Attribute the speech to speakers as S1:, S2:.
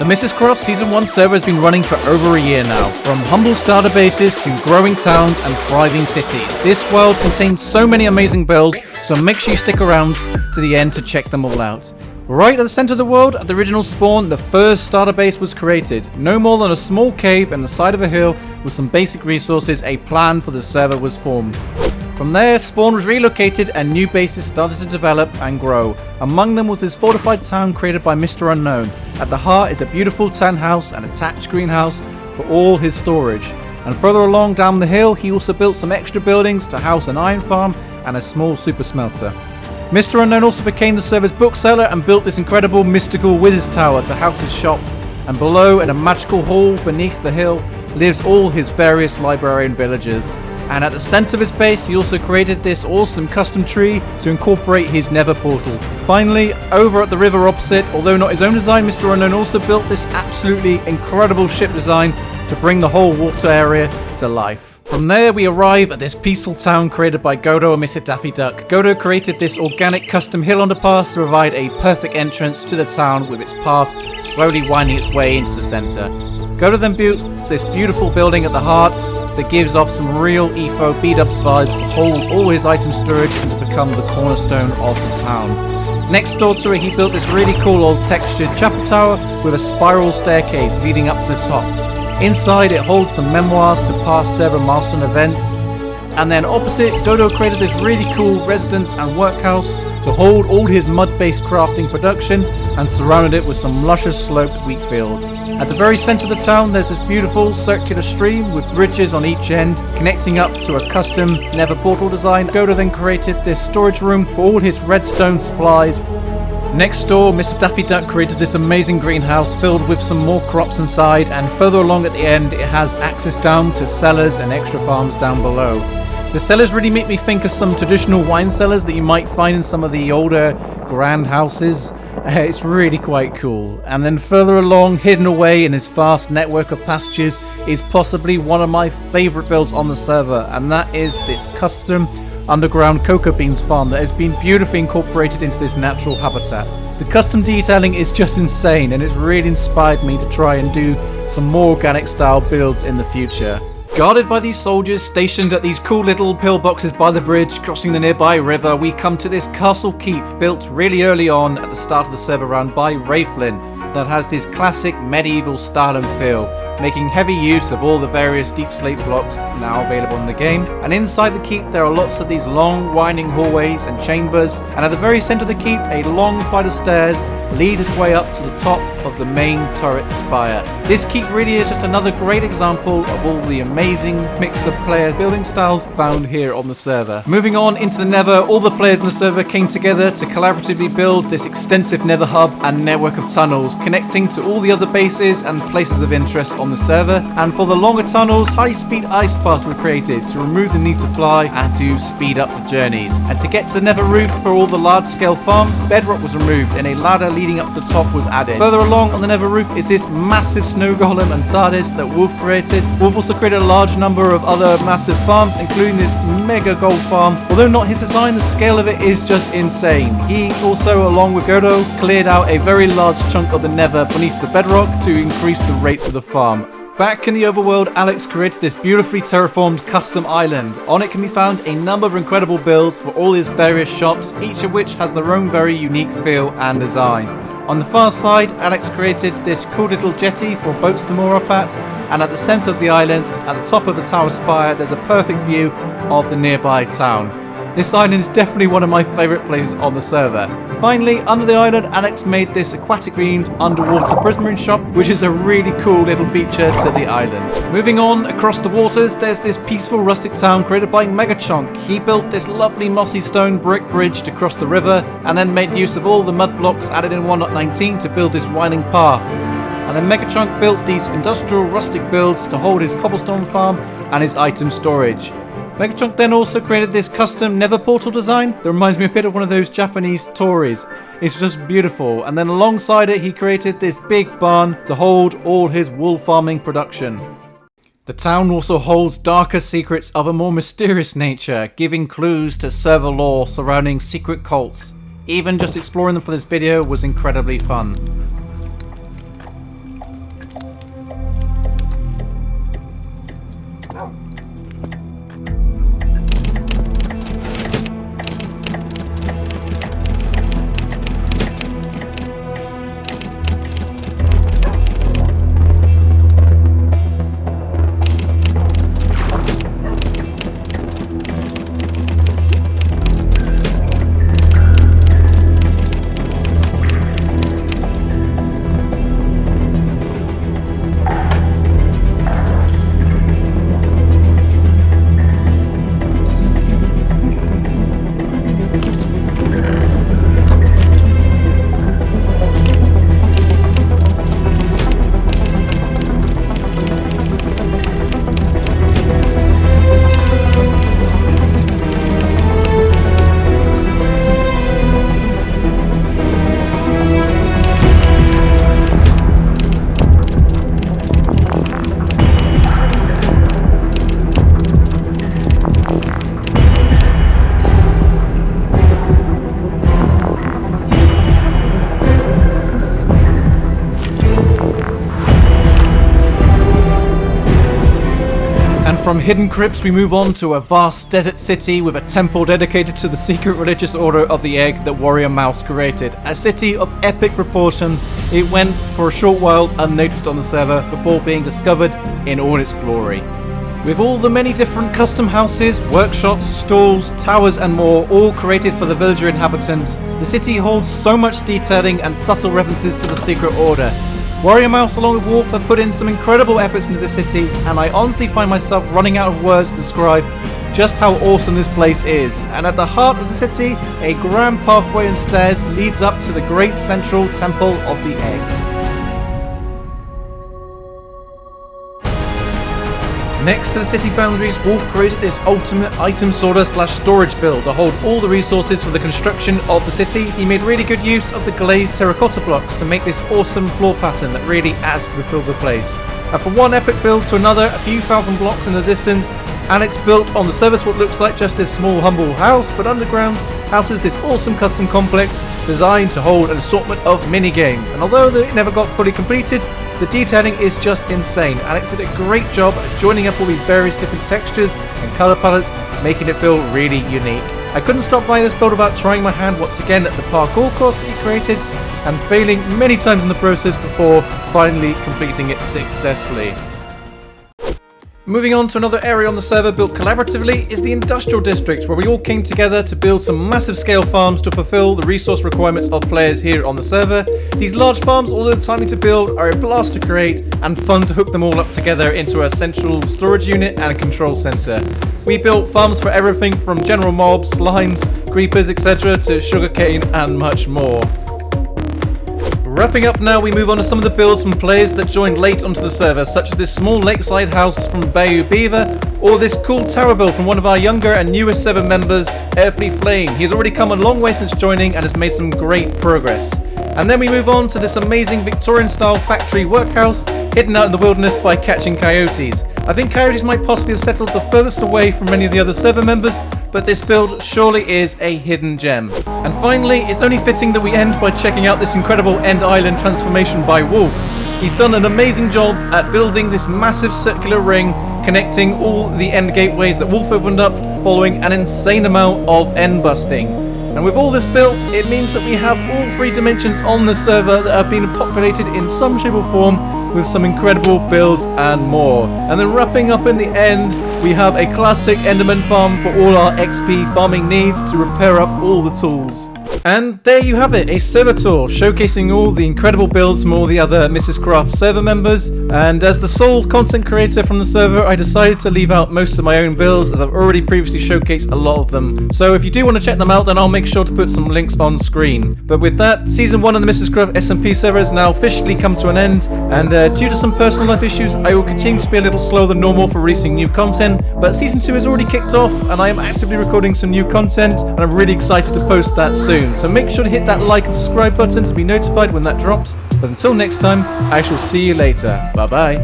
S1: The MistersCraft Season 1 server has been running for over a year now, from humble starter bases to growing towns and thriving cities. This world contains so many amazing builds, so make sure you stick around to the end to check them all out. Right at the center of the world, at the original spawn, the first starter base was created. No more than a small cave in the side of a hill with some basic resources, a plan for the server was formed. From there, spawn was relocated and new bases started to develop and grow. Among them was this fortified town created by Mr. Unknown. At the heart is a beautiful townhouse and attached greenhouse for all his storage. And further along down the hill, he also built some extra buildings to house an iron farm and a small super smelter. Mr. Unknown also became the server's bookseller and built this incredible mystical wizard's tower to house his shop. And below, in a magical hall beneath the hill, lives all his various librarian villagers. And at the center of his base, he also created this awesome custom tree to incorporate his nether portal. Finally, over at the river opposite, although not his own design, Mr. Unknown also built this absolutely incredible ship design to bring the whole water area to life. From there, we arrive at this peaceful town created by Godot and Mr. Daffy Duck. Godot created this organic custom hill underpass to provide a perfect entrance to the town with its path slowly winding its way into the center. Godot then built this beautiful building at the heart that gives off some real EFO beat-ups vibes to hold all his item storage and to become the cornerstone of the town. Next door to it, he built this really cool old textured chapel tower with a spiral staircase leading up to the top. Inside, it holds some memoirs to past server milestone events. And then opposite, Godot created this really cool residence and workhouse to hold all his mud-based crafting production and surrounded it with some luscious sloped wheat fields. At the very center of the town, there's this beautiful circular stream with bridges on each end connecting up to a custom nether portal design. Godot then created this storage room for all his redstone supplies. Next door, Mr. Daffy Duck created this amazing greenhouse filled with some more crops inside, and further along at the end it has access down to cellars and extra farms down below. The cellars really make me think of some traditional wine cellars that you might find in some of the older grand houses. It's really quite cool. And then further along, hidden away in this vast network of passages, is possibly one of my favourite builds on the server, and that is this custom underground cocoa beans farm that has been beautifully incorporated into this natural habitat. The custom detailing is just insane, and it's really inspired me to try and do some more organic style builds in the future. Guarded by these soldiers stationed at these cool little pillboxes by the bridge crossing the nearby river, we come to this castle keep built really early on at the start of the server run by Wraithlin that has this classic medieval style and feel, making heavy use of all the various deep slate blocks now available in the game. And inside the keep there are lots of these long winding hallways and chambers, and at the very center of the keep a long flight of stairs lead its way up to the top of the main turret spire. This keep really is just another great example of all the amazing mix of player building styles found here on the server. Moving on into the Nether, all the players in the server came together to collaboratively build this extensive Nether Hub and network of tunnels connecting to all the other bases and places of interest on the server. And for the longer tunnels, high-speed ice paths were created to remove the need to fly and to speed up the journeys. And to get to the Nether roof for all the large-scale farms, bedrock was removed and a ladder leading up to the top was added. Further along on the Nether roof is this massive snow golem and TARDIS that Wolf created. Wolf also created a large number of other massive farms, including this mega gold farm. Although not his design, the scale of it is just insane. He also, along with Godot, cleared out a very large chunk of the Nether beneath the bedrock to increase the rates of the farm. Back in the overworld, Alex created this beautifully terraformed custom island. On it can be found a number of incredible builds for all his various shops, each of which has their own very unique feel and design. On the far side, Alex created this cool little jetty for boats to moor up at, and at the centre of the island, at the top of the tower spire, there's a perfect view of the nearby town. This island is definitely one of my favourite places on the server. Finally, under the island, Alex made this aquatic-themed underwater prismarine shop, which is a really cool little feature to the island. Moving on across the waters, there's this peaceful rustic town created by Megachonk. He built this lovely mossy stone brick bridge to cross the river, and then made use of all the mud blocks added in 1.19 to build this winding path. And then Megachonk built these industrial rustic builds to hold his cobblestone farm and his item storage. Megachonk then also created this custom nether portal design that reminds me a bit of one of those Japanese tories. It's just beautiful. And then alongside it he created this big barn to hold all his wool farming production. The town also holds darker secrets of a more mysterious nature, giving clues to server lore surrounding secret cults. Even just exploring them for this video was incredibly fun. From hidden crypts we move on to a vast desert city with a temple dedicated to the secret religious order of the egg that Warrior Mouse created. A city of epic proportions. It went for a short while unnoticed on the server before being discovered in all its glory. With all the many different custom houses, workshops, stalls, towers and more, all created for the villager inhabitants, the city holds so much detailing and subtle references to the secret order. Warrior Mouse along with Wolf have put in some incredible efforts into the city, and I honestly find myself running out of words to describe just how awesome this place is. And at the heart of the city, a grand pathway and stairs leads up to the great central temple of the egg. Next to the city boundaries, Wolf created this ultimate item sorter / storage build to hold all the resources for the construction of the city. He made really good use of the glazed terracotta blocks to make this awesome floor pattern that really adds to the feel of the place. And from one epic build to another, a few thousand blocks in the distance, and it's built on the surface what looks like just this small humble house, but underground houses this awesome custom complex designed to hold an assortment of mini games. And although it never got fully completed, the detailing is just insane. Alex did a great job at joining up all these various different textures and colour palettes, making it feel really unique. I couldn't stop by this build without trying my hand once again at the parkour course that he created, and failing many times in the process before finally completing it successfully. Moving on to another area on the server built collaboratively is the Industrial District, where we all came together to build some massive scale farms to fulfill the resource requirements of players here on the server. These large farms, although timely to build, are a blast to create and fun to hook them all up together into a central storage unit and a control center. We built farms for everything from general mobs, slimes, creepers, etc. to sugarcane and much more. Wrapping up now, we move on to some of the builds from players that joined late onto the server, such as this small lakeside house from Bayou Beaver, or this cool tower build from one of our younger and newest server members, Avery Flame. He's already come a long way since joining and has made some great progress. And then we move on to this amazing Victorian-style factory workhouse hidden out in the wilderness by catching coyotes. I think coyotes might possibly have settled the furthest away from many of the other server members, but this build surely is a hidden gem. And finally, it's only fitting that we end by checking out this incredible End Island transformation by Wolf. He's done an amazing job at building this massive circular ring connecting all the end gateways that Wolf opened up following an insane amount of end busting. And with all this built, it means that we have all 3 dimensions on the server that have been populated in some shape or form with some incredible builds and more. And then wrapping up in the end, we have a classic Enderman farm for all our XP farming needs to repair up all the tools. And there you have it, a server tour showcasing all the incredible builds from all the other MistersCraft server members. And as the sole content creator from the server, I decided to leave out most of my own builds, as I've already previously showcased a lot of them. So if you do want to check them out, then I'll make sure to put some links on screen. But with that, Season 1 of the MistersCraft SMP server has now officially come to an end, and due to some personal life issues, I will continue to be a little slower than normal for releasing new content. But Season 2 has already kicked off, and I am actively recording some new content, and I'm really excited to post that soon. So make sure to hit that like and subscribe button to be notified when that drops. But until next time, I shall see you later. Bye bye.